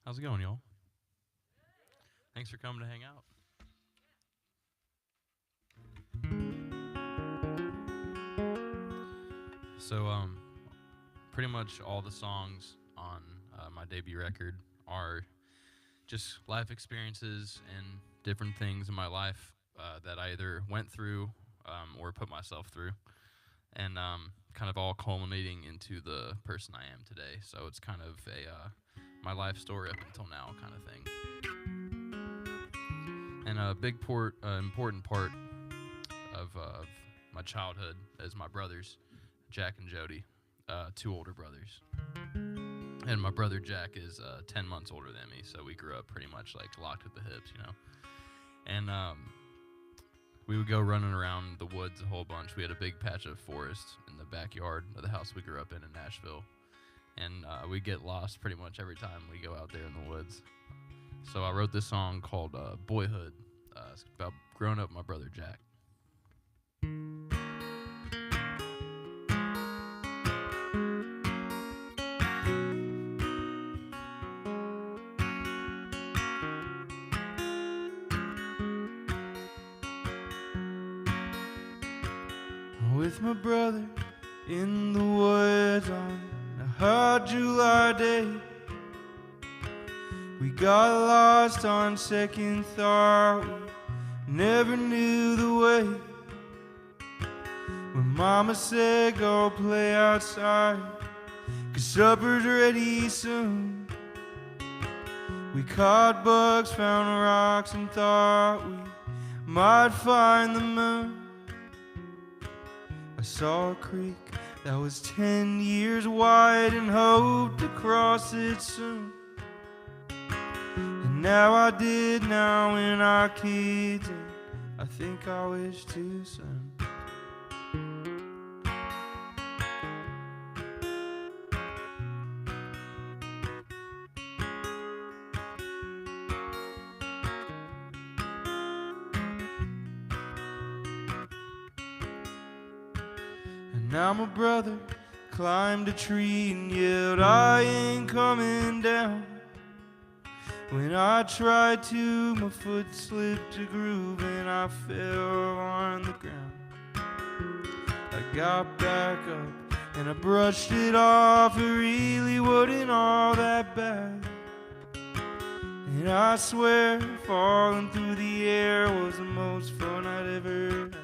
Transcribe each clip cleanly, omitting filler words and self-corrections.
How's it going, y'all? Thanks for coming to hang out. So, pretty much all the songs on my debut record are just life experiences and different things in my life that I either went through or put myself through, and kind of all culminating into the person I am today. So it's kind of a my life story up until now kind of thing. And a important part of my childhood is my brothers, Jack and Jody, two older brothers. And my brother Jack is 10 months older than me, so we grew up pretty much like locked at the hips, you know. And we would go running around the woods a whole bunch. We had a big patch of forest in the backyard of the house we grew up in Nashville. And we get lost pretty much every time we go out there in the woods. So I wrote this song called Boyhood. It's about growing up with my brother Jack. With my brother in the woods on a hot July day, we got lost on second thought. We never knew the way. When Mama said go play outside, 'cause supper's ready soon, we caught bugs, found rocks, and thought we might find the moon. I saw a creek that was 10 years wide and hoped to cross it soon. And now I did now when our kids, and I think I wish too soon. Now my brother climbed a tree and yelled, I ain't coming down. When I tried to, my foot slipped a groove and I fell on the ground. I got back up and I brushed it off. It really wasn't all that bad. And I swear falling through the air was the most fun I'd ever had.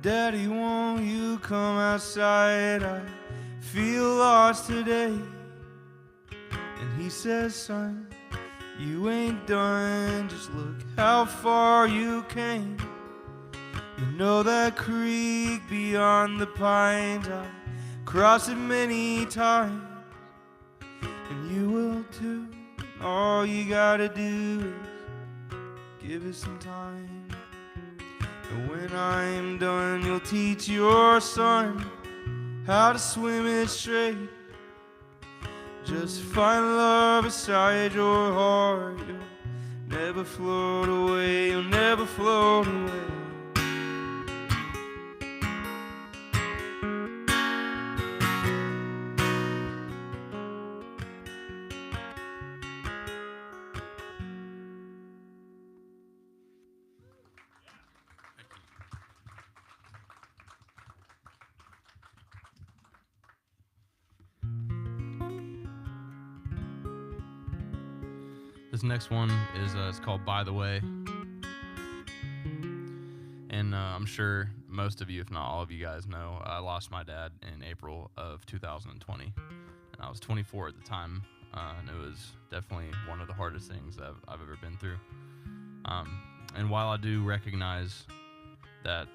Daddy, won't you come outside? I feel lost today. And he says, son, you ain't done. Just look how far you came. You know that creek beyond the pines, I crossed it many times. And you will too. All you gotta do is give it some time. And when I'm done, you'll teach your son how to swim it straight. Just find love beside your heart. You'll never float away. You'll never float away. This next one is it's called By the Way. And I'm sure most of you, if not all of you guys, know I lost my dad in April of 2020. And I was 24 at the time, and it was definitely one of the hardest things that I've ever been through. And while I do recognize that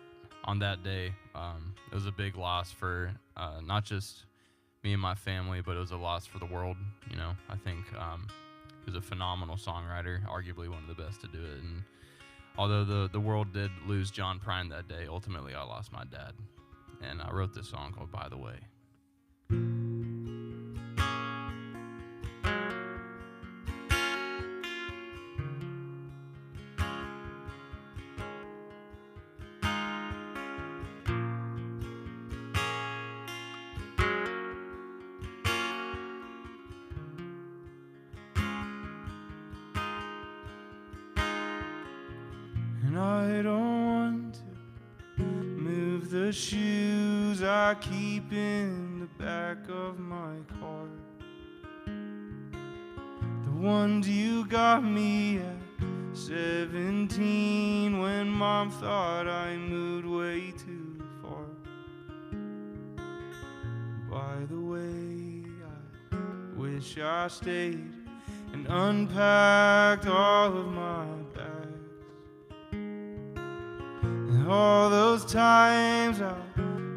on that day, it was a big loss for not just me and my family, but it was a loss for the world. You know, I think he was a phenomenal songwriter, arguably one of the best to do it. And although the world did lose John Prine that day, ultimately I lost my dad. And I wrote this song called By the Way. I don't want to move the shoes I keep in the back of my car, the ones you got me at 17 when Mom thought I moved way too far. By the way, I wish I stayed and unpacked all of my bags, and all those times I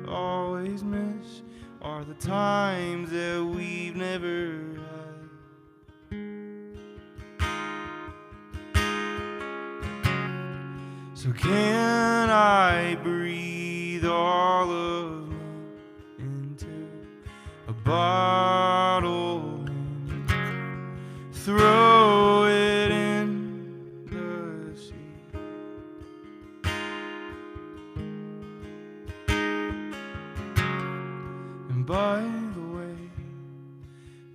always miss are the times that we've never had. So can I breathe all of me into a bottle and throw it in the sea? And by the way,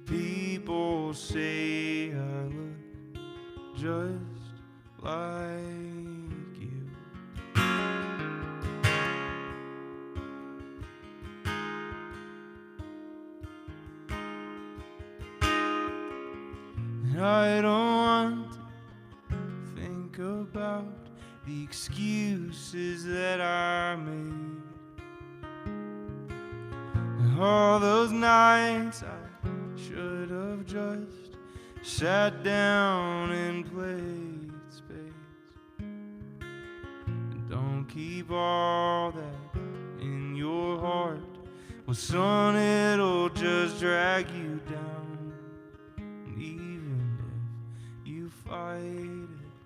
people say I look just like you. And I don't want to think about the excuses that I made, and all those nights I should have just sat down and played spades. And don't keep all that in your heart. Well, son, it'll just drag you down. And even if you fight it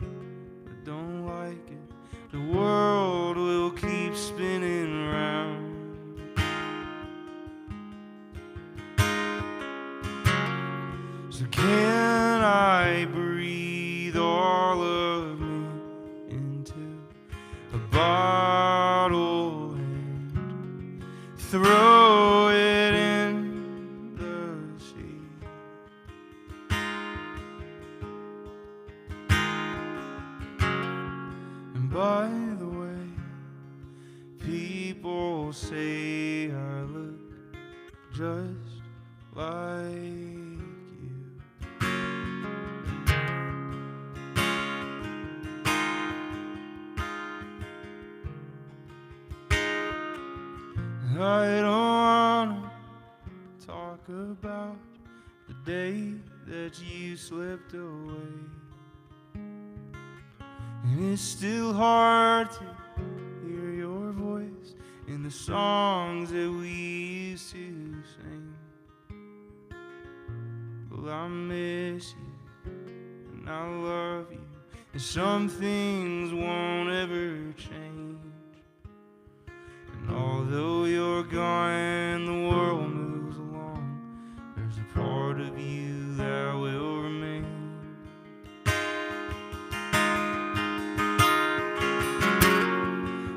but don't like it, the world will keep spinning round. So can I breathe all of me into a bottle and throw it in the sea? And by the way, people say I look just like you. I don't wanna talk about the day that you slipped away, and it's still hard to hear your voice in the songs that we used to sing. Well, I miss you and I love you, and some things won't ever change. And although you're gone, the world moves along. There's a part of you that will remain.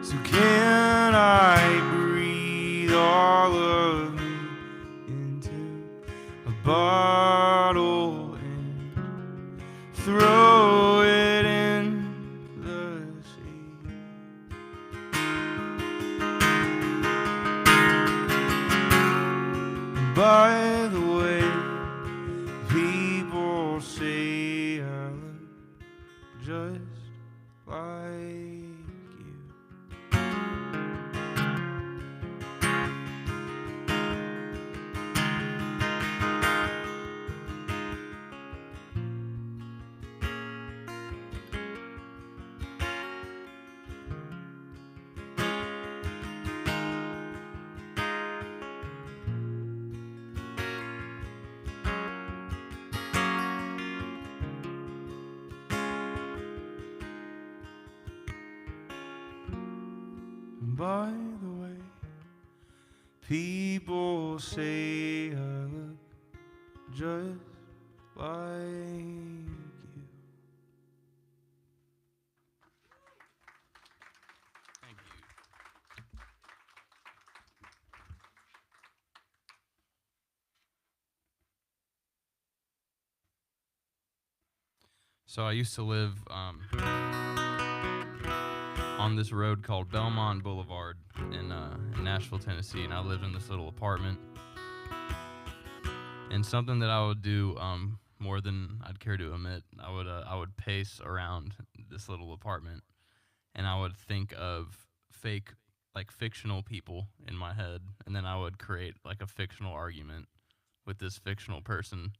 So can I breathe all of me into a bottle and throw it in the sea? By the way, people say I look just like you. By the way, people say I look just like you. Thank you. So I used to live on this road called Belmont Boulevard in Nashville, Tennessee, and I lived in this little apartment. And something that I would do more than I'd care to admit, I would pace around this little apartment, and I would think of fictional people in my head, and then I would create like a fictional argument with this fictional person,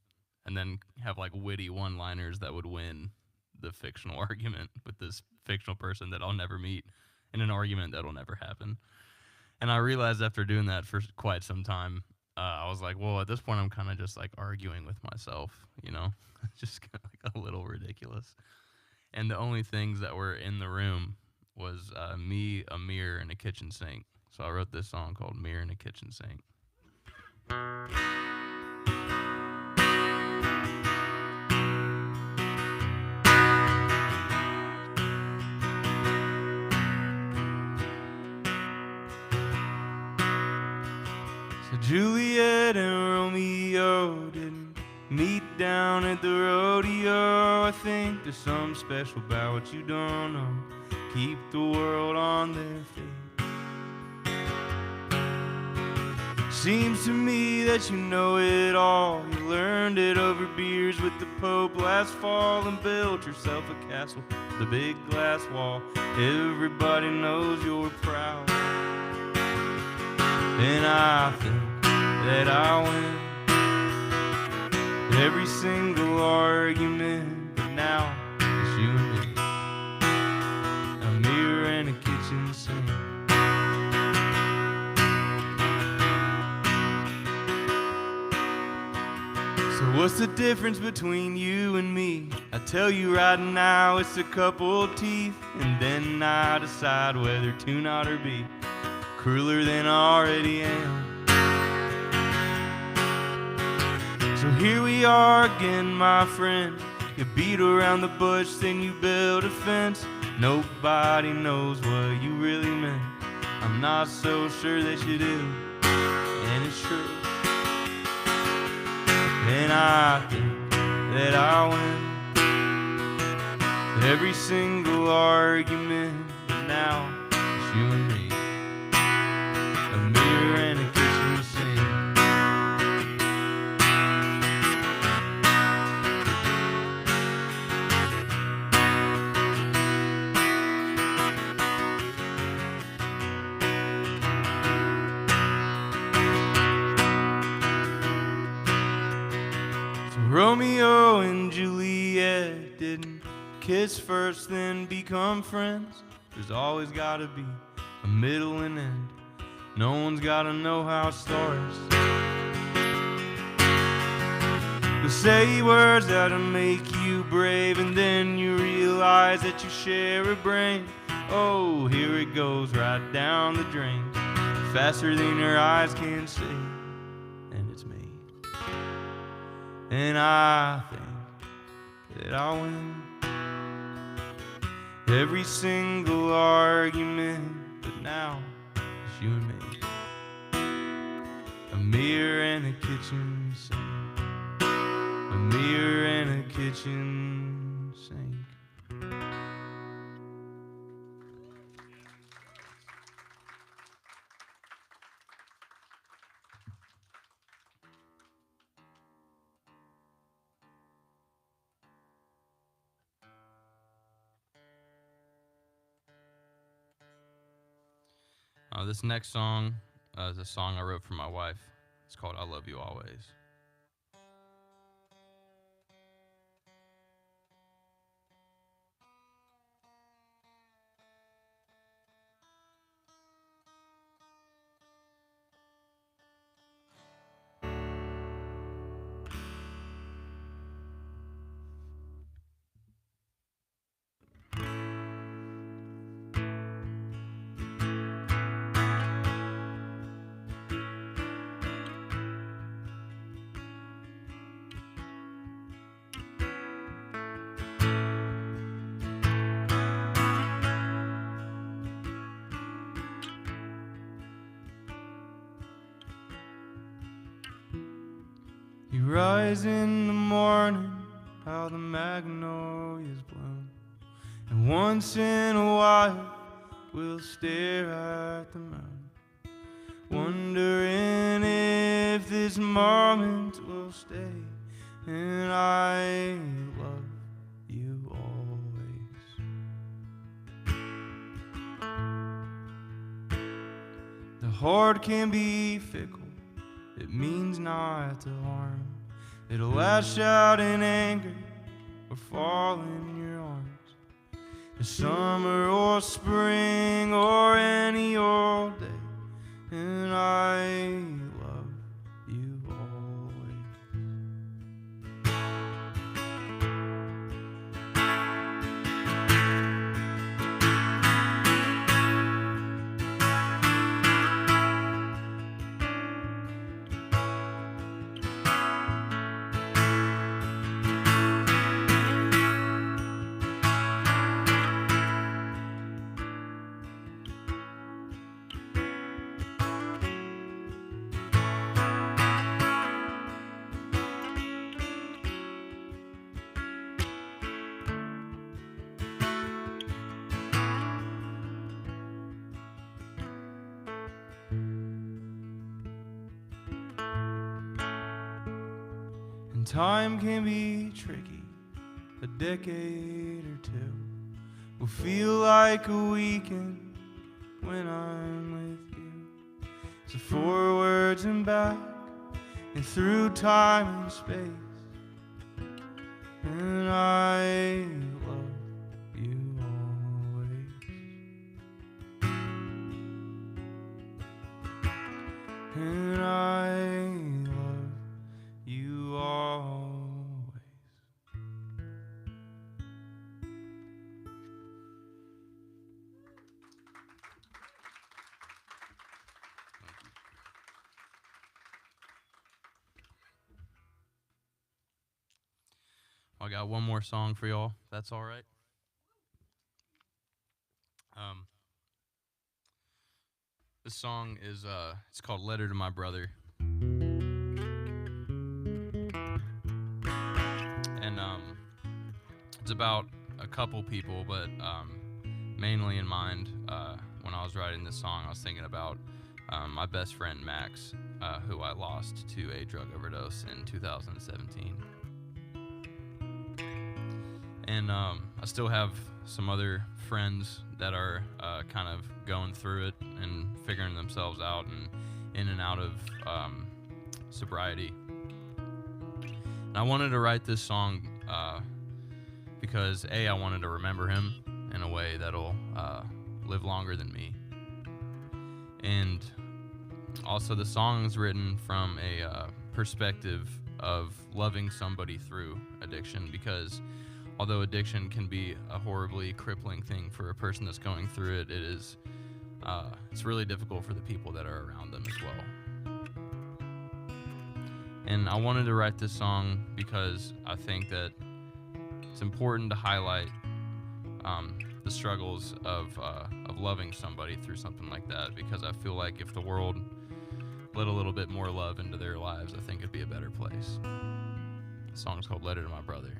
and then have like witty one-liners that would win the fictional argument with this fictional person that I'll never meet in an argument that'll never happen. And I realized after doing that for quite some time, I was like, well, at this point, I'm kind of just like arguing with myself, you know, just kind of like a little ridiculous. And the only things that were in the room was me, a mirror, and a kitchen sink. So I wrote this song called Mirror and a Kitchen Sink. So Juliet and Romeo didn't meet down at the rodeo. I think there's something special about what you don't know. Keep the world on their feet. Seems to me that you know it all. You learned it over beers with the Pope last fall and built yourself a castle with a big glass wall. Everybody knows you're proud. And I think that I win every single argument, but now it's you and me, a mirror and a kitchen sink. So what's the difference between you and me? I tell you right now it's a couple teeth, and then I decide whether to not or be crueler than I already am. So here we are again, my friend. You beat around the bush, then you build a fence. Nobody knows what you really meant. I'm not so sure that you do, and it's true. And I think that I win every single argument, but now it's you and me, a mirror and a kitchen sink. So Romeo and Juliet didn't kiss first, then become friends. There's always gotta be a middle and end. No one's gotta know how it starts. You'll say words that'll make you brave, and then you realize that you share a brain. Oh, here it goes right down the drain, faster than your eyes can see. And it's me. And I think that I'll win every single argument, but now it's you and me, a mirror and a kitchen sink, a mirror and a kitchen sink. This next song is a song I wrote for my wife. It's called I Love You Always. You rise in the morning, how the magnolias bloom, and once in a while will stare at the moon, wondering if this moment will stay. And I love you always. The heart can be fickle, it means not to harm. It'll lash out in anger or fall in your arms. The summer or spring or any old day. And I love you always. And time can be tricky, a decade or two will feel like a weekend when I'm with you. So forwards and back and through time and space. And I love you always. And I love you always. I got one more song for y'all. That's all right. This song is it's called "Letter to My Brother," and it's about a couple people, but mainly in mind. When I was writing this song, I was thinking about my best friend Max, who I lost to a drug overdose in 2017. And I still have some other friends that are kind of going through it and figuring themselves out and in and out of sobriety. And I wanted to write this song because I wanted to remember him in a way that'll live longer than me. And also the song's written from a perspective of loving somebody through addiction, because although addiction can be a horribly crippling thing for a person that's going through it, it's really difficult for the people that are around them as well. And I wanted to write this song because I think that it's important to highlight the struggles of loving somebody through something like that, because I feel like if the world let a little bit more love into their lives, I think it'd be a better place. The song's called "Letter to My Brother."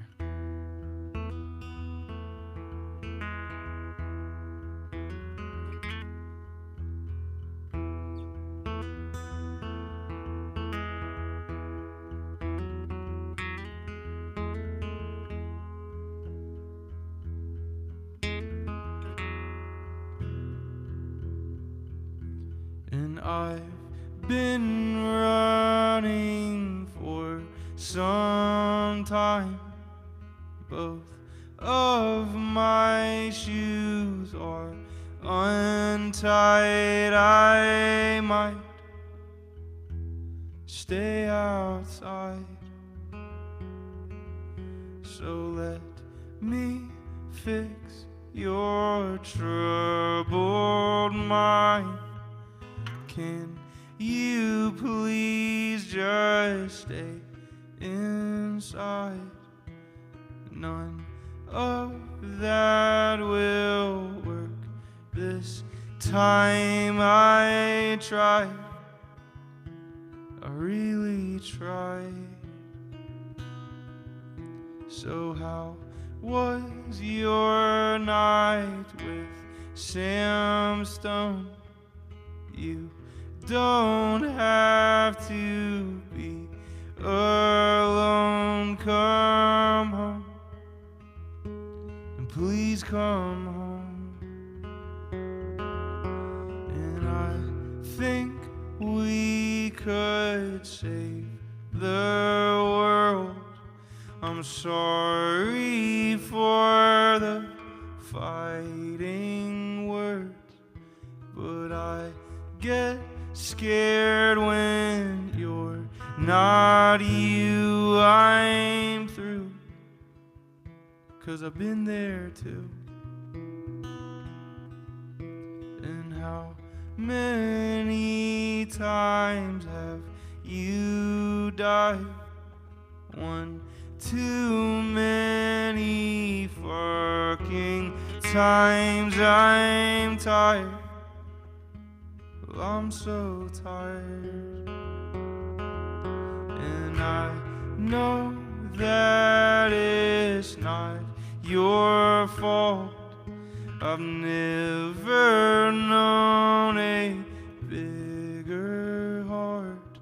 And I've been running for some time. Both of my shoes are untied. I might stay outside. So let me fix your troubled mind. Can you please just stay inside? None of that will work this time. I tried, I really tried. So how was your night with Sam Stone. You don't have to be alone. Come home, and please come home. And I think we could save the world. I'm sorry for the fighting words, but I get scared when you're not you. I'm through, 'cause I've been there too. And how many times have you died? One too many fucking times. I'm tired. Well, I'm so tired. And I know that it's not your fault. I've never known a bigger heart.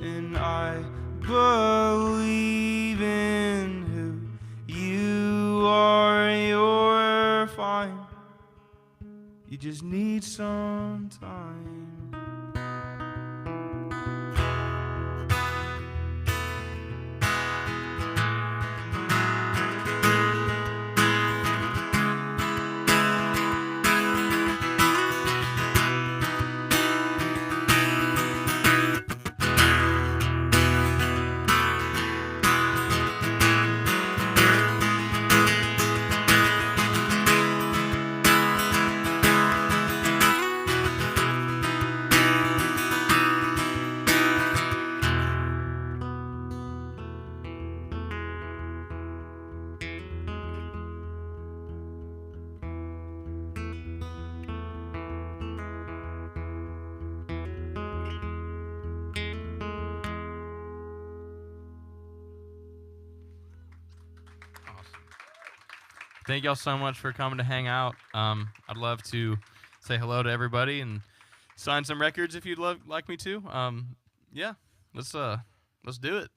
And I believe in who you are. You're fine. You just need some time. Thank y'all so much for coming to hang out. I'd love to say hello to everybody and sign some records if you'd like me to. Yeah, let's do it.